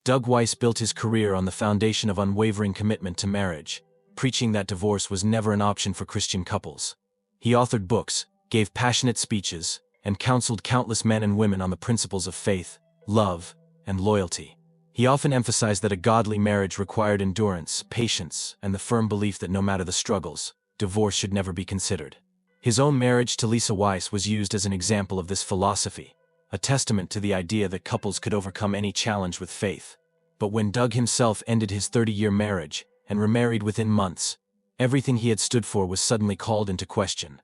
Doug Weiss built his career on the foundation of unwavering commitment to marriage, preaching that divorce was never an option for Christian couples. He authored books, gave passionate speeches, and counseled countless men and women on the principles of faith, love, and loyalty. He often emphasized that a godly marriage required endurance, patience, and the firm belief that no matter the struggles, divorce should never be considered. His own marriage to Lisa Weiss was used as an example of this philosophy, a testament to the idea that couples could overcome any challenge with faith. But when Doug himself ended his 30-year marriage and remarried within months, everything he had stood for was suddenly called into question.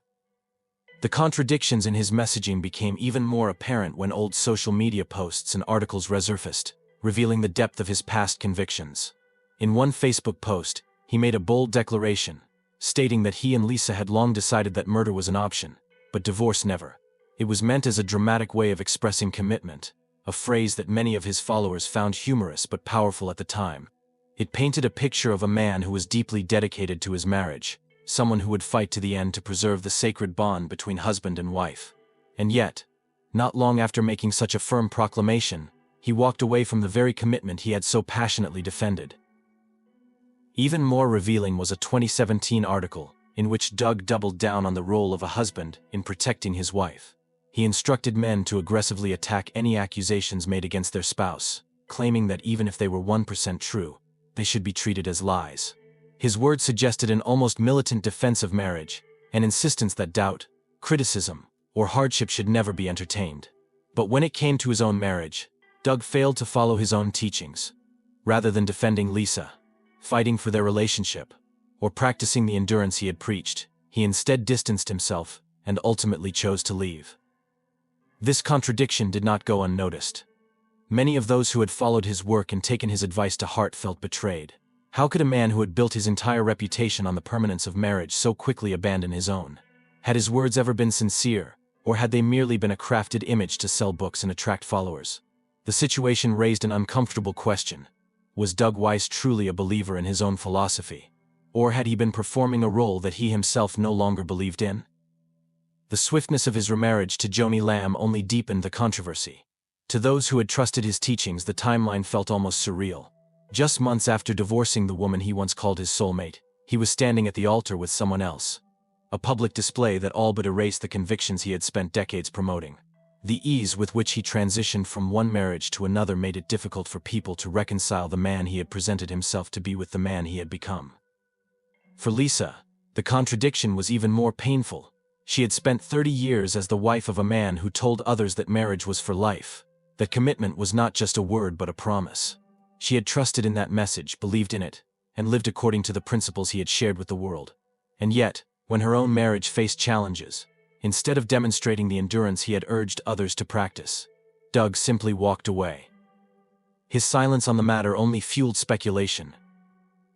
The contradictions in his messaging became even more apparent when old social media posts and articles resurfaced, revealing the depth of his past convictions. In one Facebook post, he made a bold declaration, stating that he and Lisa had long decided that murder was an option, but divorce never. It was meant as a dramatic way of expressing commitment, a phrase that many of his followers found humorous but powerful at the time. It painted a picture of a man who was deeply dedicated to his marriage, someone who would fight to the end to preserve the sacred bond between husband and wife. And yet, not long after making such a firm proclamation, he walked away from the very commitment he had so passionately defended. Even more revealing was a 2017 article in which Doug doubled down on the role of a husband in protecting his wife. He instructed men to aggressively attack any accusations made against their spouse, claiming that even if they were 1% true, they should be treated as lies. His words suggested an almost militant defense of marriage, an insistence that doubt, criticism, or hardship should never be entertained. But when it came to his own marriage, Doug failed to follow his own teachings. Rather than defending Lisa, fighting for their relationship, or practicing the endurance he had preached, he instead distanced himself and ultimately chose to leave. This contradiction did not go unnoticed. Many of those who had followed his work and taken his advice to heart felt betrayed. How could a man who had built his entire reputation on the permanence of marriage so quickly abandon his own? Had his words ever been sincere, or had they merely been a crafted image to sell books and attract followers? The situation raised an uncomfortable question. Was Doug Weiss truly a believer in his own philosophy? Or had he been performing a role that he himself no longer believed in? The swiftness of his remarriage to Joni Lamb only deepened the controversy. To those who had trusted his teachings, the timeline felt almost surreal. Just months after divorcing the woman he once called his soulmate, he was standing at the altar with someone else. A public display that all but erased the convictions he had spent decades promoting. The ease with which he transitioned from one marriage to another made it difficult for people to reconcile the man he had presented himself to be with the man he had become. For Lisa, the contradiction was even more painful. She had spent 30 years as the wife of a man who told others that marriage was for life, that commitment was not just a word but a promise. She had trusted in that message, believed in it, and lived according to the principles he had shared with the world. And yet, when her own marriage faced challenges, instead of demonstrating the endurance he had urged others to practice, Doug simply walked away. His silence on the matter only fueled speculation.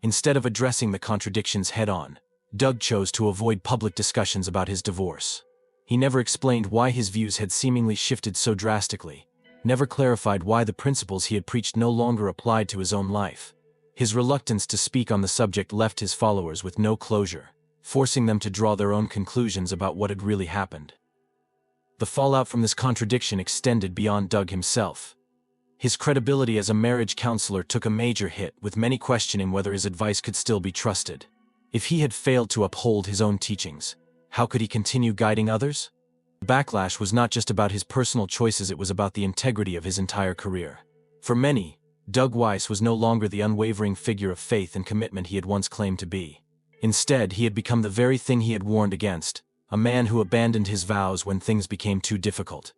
Instead of addressing the contradictions head-on, Doug chose to avoid public discussions about his divorce. He never explained why his views had seemingly shifted so drastically, never clarified why the principles he had preached no longer applied to his own life. His reluctance to speak on the subject left his followers with no closure, forcing them to draw their own conclusions about what had really happened. The fallout from this contradiction extended beyond Doug himself. His credibility as a marriage counselor took a major hit, with many questioning whether his advice could still be trusted. If he had failed to uphold his own teachings, how could he continue guiding others? The backlash was not just about his personal choices, it was about the integrity of his entire career. For many, Doug Weiss was no longer the unwavering figure of faith and commitment he had once claimed to be. Instead, he had become the very thing he had warned against, a man who abandoned his vows when things became too difficult.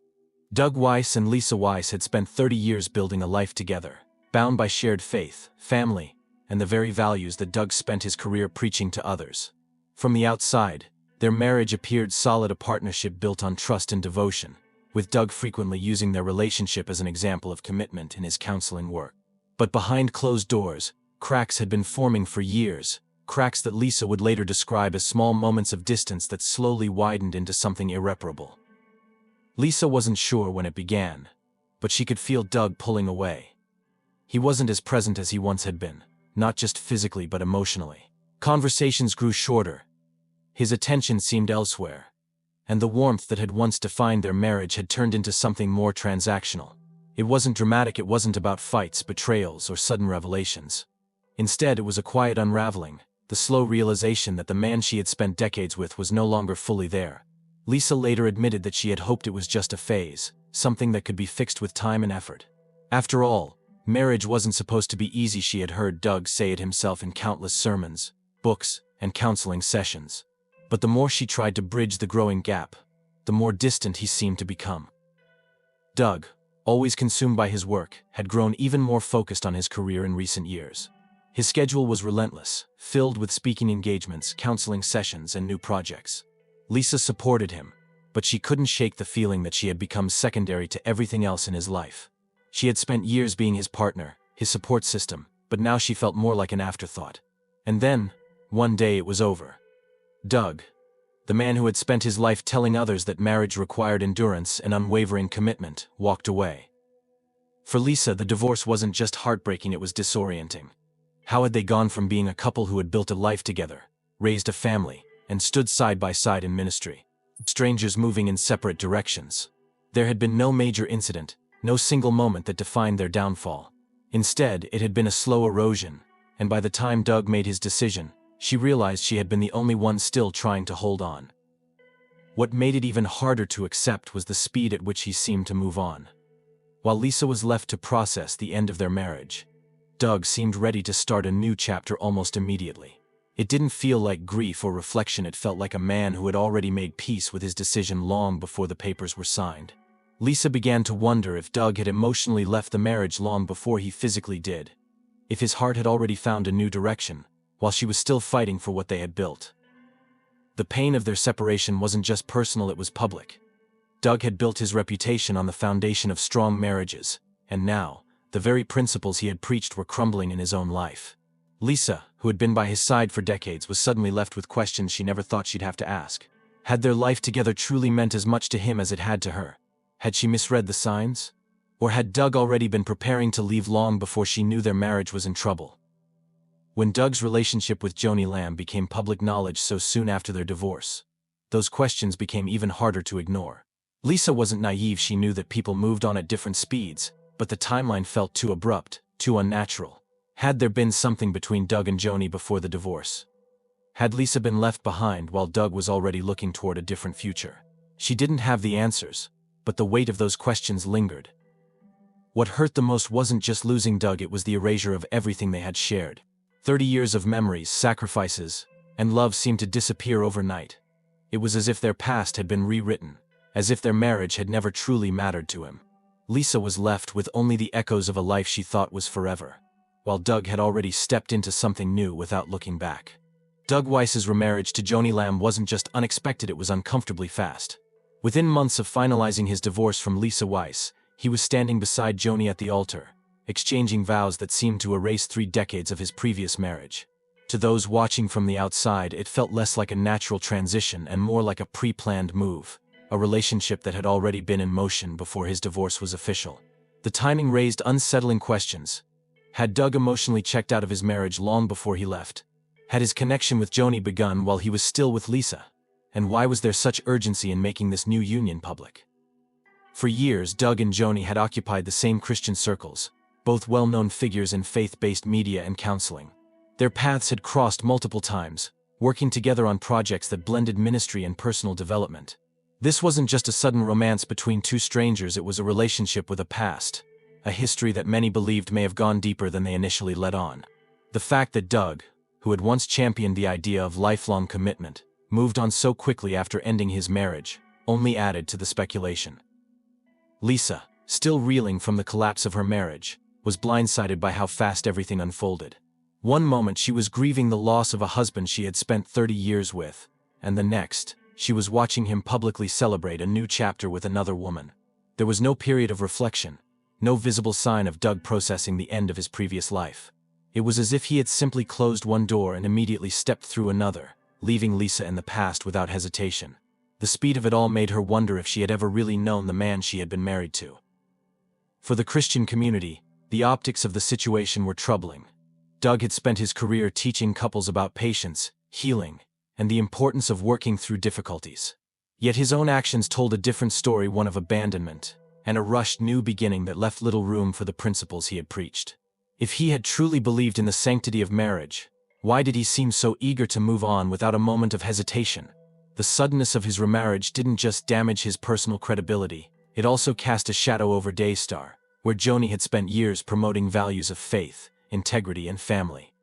Doug Weiss and Lisa Weiss had spent 30 years building a life together, bound by shared faith, family, and the very values that Doug spent his career preaching to others. From the outside, their marriage appeared solid, a partnership built on trust and devotion, with Doug frequently using their relationship as an example of commitment in his counseling work. But behind closed doors, cracks had been forming for years, cracks that Lisa would later describe as small moments of distance that slowly widened into something irreparable. Lisa wasn't sure when it began, but she could feel Doug pulling away. He wasn't as present as he once had been, not just physically but emotionally. Conversations grew shorter. His attention seemed elsewhere, and the warmth that had once defined their marriage had turned into something more transactional. It wasn't dramatic, it wasn't about fights, betrayals, or sudden revelations. Instead, it was a quiet unraveling, the slow realization that the man she had spent decades with was no longer fully there. Lisa later admitted that she had hoped it was just a phase, something that could be fixed with time and effort. After all, marriage wasn't supposed to be easy. She had heard Doug say it himself in countless sermons, books, and counseling sessions. But the more she tried to bridge the growing gap, the more distant he seemed to become. Doug, always consumed by his work, had grown even more focused on his career in recent years. His schedule was relentless, filled with speaking engagements, counseling sessions, and new projects. Lisa supported him, but she couldn't shake the feeling that she had become secondary to everything else in his life. She had spent years being his partner, his support system, but now she felt more like an afterthought. And then, one day it was over. Doug, the man who had spent his life telling others that marriage required endurance and unwavering commitment, walked away. For Lisa, the divorce wasn't just heartbreaking, it was disorienting. How had they gone from being a couple who had built a life together, raised a family, and stood side by side in ministry, strangers moving in separate directions? There had been no major incident, no single moment that defined their downfall. Instead, it had been a slow erosion, and by the time Doug made his decision, she realized she had been the only one still trying to hold on. What made it even harder to accept was the speed at which he seemed to move on. While Lisa was left to process the end of their marriage, Doug seemed ready to start a new chapter almost immediately. It didn't feel like grief or reflection, it felt like a man who had already made peace with his decision long before the papers were signed. Lisa began to wonder if Doug had emotionally left the marriage long before he physically did, if his heart had already found a new direction, while she was still fighting for what they had built. The pain of their separation wasn't just personal, it was public. Doug had built his reputation on the foundation of strong marriages, and now, the very principles he had preached were crumbling in his own life. Lisa, who had been by his side for decades, was suddenly left with questions she never thought she'd have to ask. Had their life together truly meant as much to him as it had to her? Had she misread the signs? Or had Doug already been preparing to leave long before she knew their marriage was in trouble? When Doug's relationship with Joni Lamb became public knowledge so soon after their divorce, those questions became even harder to ignore. Lisa wasn't naive, she knew that people moved on at different speeds, but the timeline felt too abrupt, too unnatural. Had there been something between Doug and Joni before the divorce? Had Lisa been left behind while Doug was already looking toward a different future? She didn't have the answers, but the weight of those questions lingered. What hurt the most wasn't just losing Doug, it was the erasure of everything they had shared. 30 years of memories, sacrifices, and love seemed to disappear overnight. It was as if their past had been rewritten, as if their marriage had never truly mattered to him. Lisa was left with only the echoes of a life she thought was forever, while Doug had already stepped into something new without looking back. Doug Weiss's remarriage to Joni Lamb wasn't just unexpected, it was uncomfortably fast. Within months of finalizing his divorce from Lisa Weiss, he was standing beside Joni at the altar, exchanging vows that seemed to erase 3 decades of his previous marriage. To those watching from the outside, it felt less like a natural transition and more like a pre-planned move, a relationship that had already been in motion before his divorce was official. The timing raised unsettling questions. Had Doug emotionally checked out of his marriage long before he left? Had his connection with Joni begun while he was still with Lisa? And why was there such urgency in making this new union public? For years, Doug and Joni had occupied the same Christian circles, both well-known figures in faith-based media and counseling. Their paths had crossed multiple times, working together on projects that blended ministry and personal development. This wasn't just a sudden romance between two strangers, it was a relationship with a past, a history that many believed may have gone deeper than they initially let on. The fact that Doug, who had once championed the idea of lifelong commitment, moved on so quickly after ending his marriage, only added to the speculation. Lisa, still reeling from the collapse of her marriage, was blindsided by how fast everything unfolded. One moment she was grieving the loss of a husband she had spent 30 years with, and the next, she was watching him publicly celebrate a new chapter with another woman. There was no period of reflection, no visible sign of Doug processing the end of his previous life. It was as if he had simply closed one door and immediately stepped through another, leaving Lisa in the past without hesitation. The speed of it all made her wonder if she had ever really known the man she had been married to. For the Christian community, the optics of the situation were troubling. Doug had spent his career teaching couples about patience, healing, and the importance of working through difficulties. Yet his own actions told a different story, one of abandonment, and a rushed new beginning that left little room for the principles he had preached. If he had truly believed in the sanctity of marriage, why did he seem so eager to move on without a moment of hesitation? The suddenness of his remarriage didn't just damage his personal credibility, it also cast a shadow over Daystar, where Joni had spent years promoting values of faith, integrity, and family.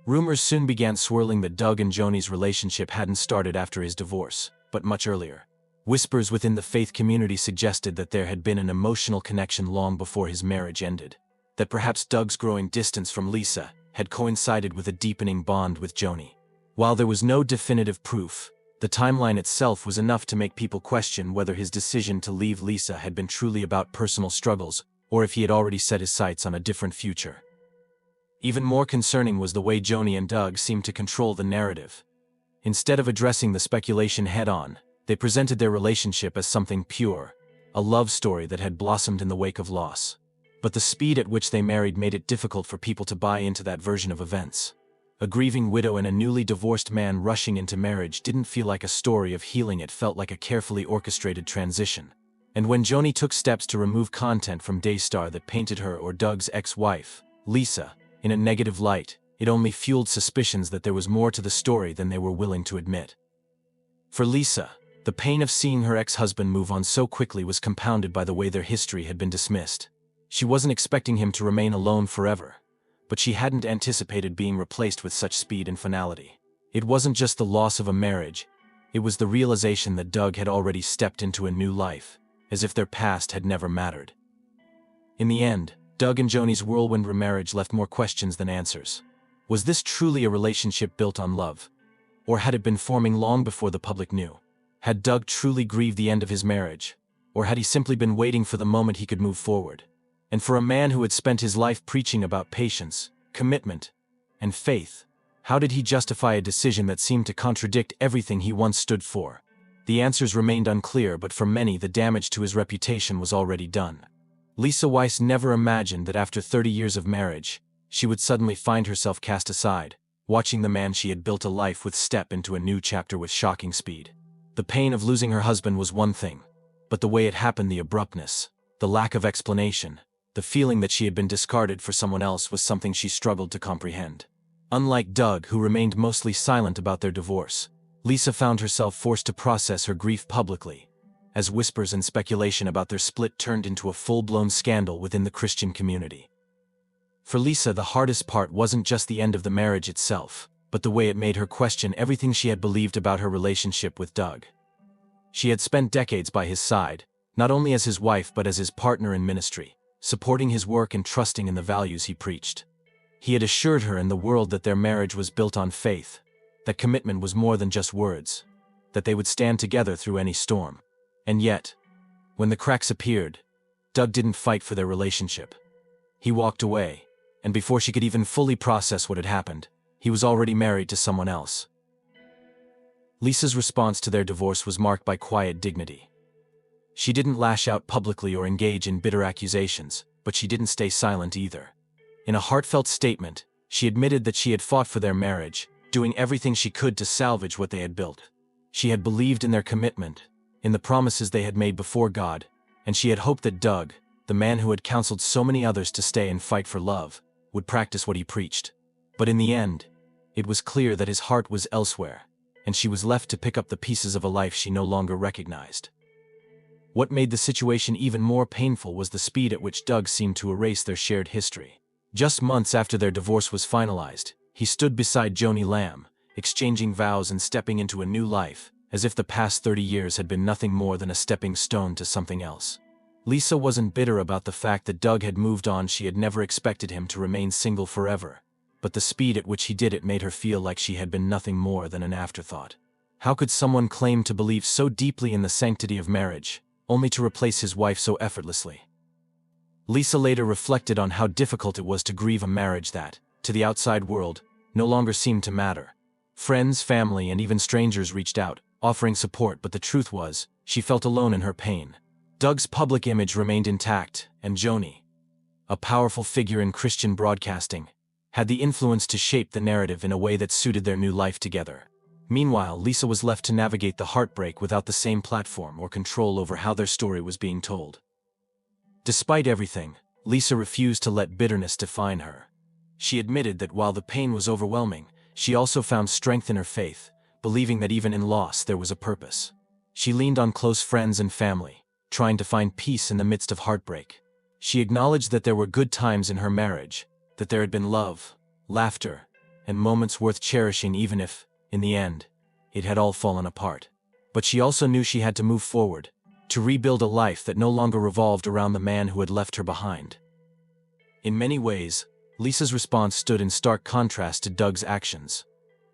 Rumors soon began swirling that Doug and Joni's relationship hadn't started after his divorce, but much earlier. Whispers within the faith community suggested that there had been an emotional connection long before his marriage ended, that perhaps Doug's growing distance from Lisa had coincided with a deepening bond with Joni. While there was no definitive proof, the timeline itself was enough to make people question whether his decision to leave Lisa had been truly about personal struggles or if he had already set his sights on a different future. Even more concerning was the way Joni and Doug seemed to control the narrative. Instead of addressing the speculation head-on, they presented their relationship as something pure, a love story that had blossomed in the wake of loss. But the speed at which they married made it difficult for people to buy into that version of events. A grieving widow and a newly divorced man rushing into marriage didn't feel like a story of healing, it felt like a carefully orchestrated transition. And when Joni took steps to remove content from Daystar that painted her or Doug's ex-wife, Lisa, in a negative light, it only fueled suspicions that there was more to the story than they were willing to admit. For Lisa, the pain of seeing her ex-husband move on so quickly was compounded by the way their history had been dismissed. She wasn't expecting him to remain alone forever, but she hadn't anticipated being replaced with such speed and finality. It wasn't just the loss of a marriage, it was the realization that Doug had already stepped into a new life, as if their past had never mattered. In the end, Doug and Joni's whirlwind remarriage left more questions than answers. Was this truly a relationship built on love? Or had it been forming long before the public knew? Had Doug truly grieved the end of his marriage? Or had he simply been waiting for the moment he could move forward? And for a man who had spent his life preaching about patience, commitment, and faith, how did he justify a decision that seemed to contradict everything he once stood for? The answers remained unclear, but for many the damage to his reputation was already done. Lisa Weiss never imagined that after 30 years of marriage, she would suddenly find herself cast aside, watching the man she had built a life with step into a new chapter with shocking speed. The pain of losing her husband was one thing, but the way it happened, the abruptness, the lack of explanation, the feeling that she had been discarded for someone else was something she struggled to comprehend. Unlike Doug, who remained mostly silent about their divorce, Lisa found herself forced to process her grief publicly, as whispers and speculation about their split turned into a full-blown scandal within the Christian community. For Lisa, the hardest part wasn't just the end of the marriage itself, but the way it made her question everything she had believed about her relationship with Doug. She had spent decades by his side, not only as his wife but as his partner in ministry, supporting his work and trusting in the values he preached. He had assured her and the world that their marriage was built on faith, that commitment was more than just words, that they would stand together through any storm. And yet, when the cracks appeared, Doug didn't fight for their relationship. He walked away, and before she could even fully process what had happened, he was already married to someone else. Lisa's response to their divorce was marked by quiet dignity. She didn't lash out publicly or engage in bitter accusations, but she didn't stay silent either. In a heartfelt statement, she admitted that she had fought for their marriage, doing everything she could to salvage what they had built. She had believed in their commitment, in the promises they had made before God, and she had hoped that Doug, the man who had counseled so many others to stay and fight for love, would practice what he preached. But in the end, it was clear that his heart was elsewhere, and she was left to pick up the pieces of a life she no longer recognized. What made the situation even more painful was the speed at which Doug seemed to erase their shared history. Just months after their divorce was finalized, he stood beside Joni Lamb, exchanging vows and stepping into a new life, as if the past 30 years had been nothing more than a stepping stone to something else. Lisa wasn't bitter about the fact that Doug had moved on. She had never expected him to remain single forever, but the speed at which he did it made her feel like she had been nothing more than an afterthought. How could someone claim to believe so deeply in the sanctity of marriage, only to replace his wife so effortlessly? Lisa later reflected on how difficult it was to grieve a marriage that, to the outside world, no longer seemed to matter. Friends, family, and even strangers reached out, offering support, but the truth was, she felt alone in her pain. Doug's public image remained intact, and Joni, a powerful figure in Christian broadcasting, had the influence to shape the narrative in a way that suited their new life together. Meanwhile, Lisa was left to navigate the heartbreak without the same platform or control over how their story was being told. Despite everything, Lisa refused to let bitterness define her. She admitted that while the pain was overwhelming, she also found strength in her faith, believing that even in loss there was a purpose. She leaned on close friends and family, trying to find peace in the midst of heartbreak. She acknowledged that there were good times in her marriage, that there had been love, laughter, and moments worth cherishing even if, in the end, it had all fallen apart. But she also knew she had to move forward, to rebuild a life that no longer revolved around the man who had left her behind. In many ways, Lisa's response stood in stark contrast to Doug's actions.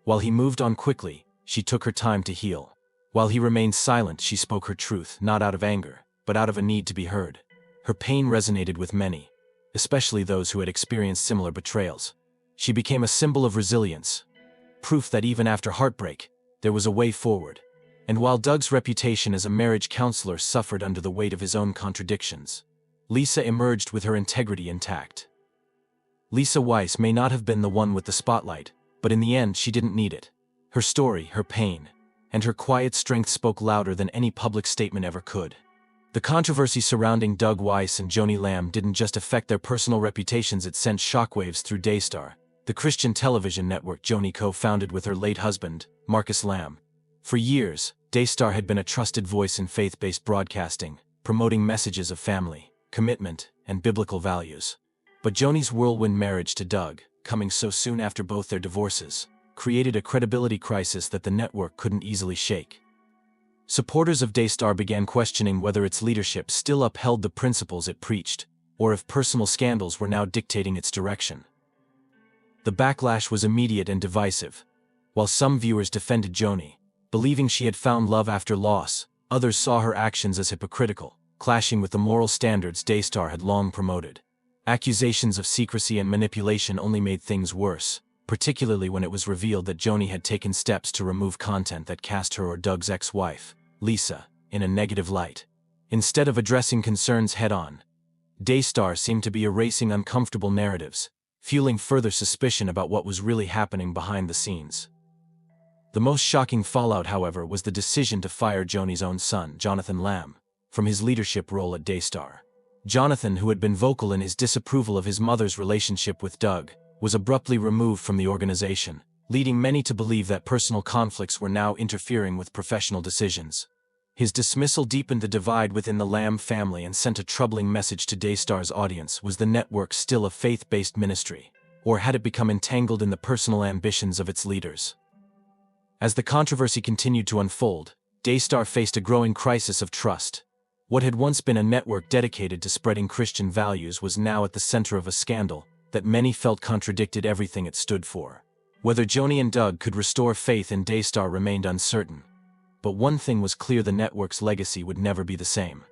While he moved on quickly, she took her time to heal. While he remained silent, she spoke her truth, not out of anger, but out of a need to be heard. Her pain resonated with many, especially those who had experienced similar betrayals. She became a symbol of resilience, proof that even after heartbreak, there was a way forward. And while Doug's reputation as a marriage counselor suffered under the weight of his own contradictions, Lisa emerged with her integrity intact. Lisa Weiss may not have been the one with the spotlight, but in the end she didn't need it. Her story, her pain, and her quiet strength spoke louder than any public statement ever could. The controversy surrounding Doug Weiss and Joni Lamb didn't just affect their personal reputations, it sent shockwaves through Daystar, the Christian television network Joni co-founded with her late husband, Marcus Lamb. For years, Daystar had been a trusted voice in faith-based broadcasting, promoting messages of family, commitment, and biblical values. But Joni's whirlwind marriage to Doug, coming so soon after both their divorces, created a credibility crisis that the network couldn't easily shake. Supporters of Daystar began questioning whether its leadership still upheld the principles it preached, or if personal scandals were now dictating its direction. The backlash was immediate and divisive. While some viewers defended Joni, believing she had found love after loss, others saw her actions as hypocritical, clashing with the moral standards Daystar had long promoted. Accusations of secrecy and manipulation only made things worse, particularly when it was revealed that Joni had taken steps to remove content that cast her or Doug's ex-wife, Lisa, in a negative light. Instead of addressing concerns head-on, Daystar seemed to be erasing uncomfortable narratives, fueling further suspicion about what was really happening behind the scenes. The most shocking fallout, however, was the decision to fire Joni's own son, Jonathan Lamb, from his leadership role at Daystar. Jonathan, who had been vocal in his disapproval of his mother's relationship with Doug, was abruptly removed from the organization, leading many to believe that personal conflicts were now interfering with professional decisions. His dismissal deepened the divide within the Lamb family and sent a troubling message to Daystar's audience. Was the network still a faith-based ministry, or had it become entangled in the personal ambitions of its leaders? As the controversy continued to unfold, Daystar faced a growing crisis of trust. What had once been a network dedicated to spreading Christian values was now at the center of a scandal that many felt contradicted everything it stood for. Whether Joni and Doug could restore faith in Daystar remained uncertain. But one thing was clear: the network's legacy would never be the same.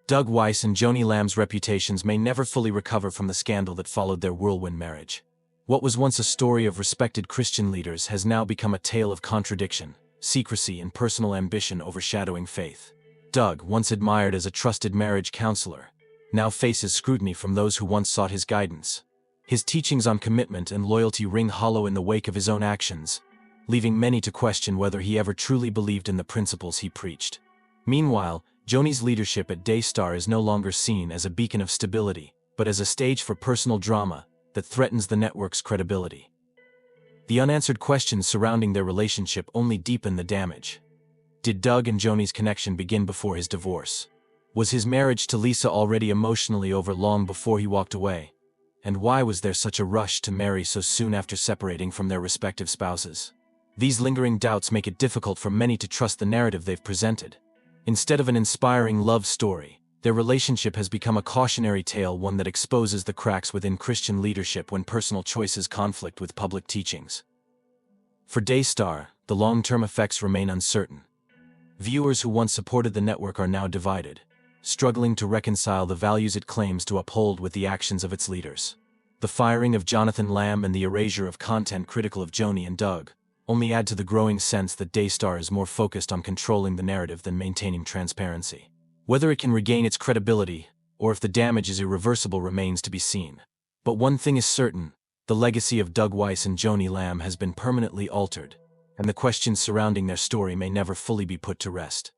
Doug Weiss and Joni Lamb's reputations may never fully recover from the scandal that followed their whirlwind marriage. What was once a story of respected Christian leaders has now become a tale of contradiction, secrecy, and personal ambition overshadowing faith. Doug, once admired as a trusted marriage counselor, now faces scrutiny from those who once sought his guidance. His teachings on commitment and loyalty ring hollow in the wake of his own actions, leaving many to question whether he ever truly believed in the principles he preached. Meanwhile, Joni's leadership at Daystar is no longer seen as a beacon of stability, but as a stage for personal drama that threatens the network's credibility. The unanswered questions surrounding their relationship only deepen the damage. Did Doug and Joni's connection begin before his divorce? Was his marriage to Lisa already emotionally over long before he walked away? And why was there such a rush to marry so soon after separating from their respective spouses? These lingering doubts make it difficult for many to trust the narrative they've presented. Instead of an inspiring love story, their relationship has become a cautionary tale, one that exposes the cracks within Christian leadership when personal choices conflict with public teachings. For Daystar, the long-term effects remain uncertain. Viewers who once supported the network are now divided, struggling to reconcile the values it claims to uphold with the actions of its leaders. The firing of Jonathan Lamb and the erasure of content critical of Joni and Doug only add to the growing sense that Daystar is more focused on controlling the narrative than maintaining transparency. Whether it can regain its credibility, or if the damage is irreversible, remains to be seen. But one thing is certain: the legacy of Doug Weiss and Joni Lamb has been permanently altered, and the questions surrounding their story may never fully be put to rest.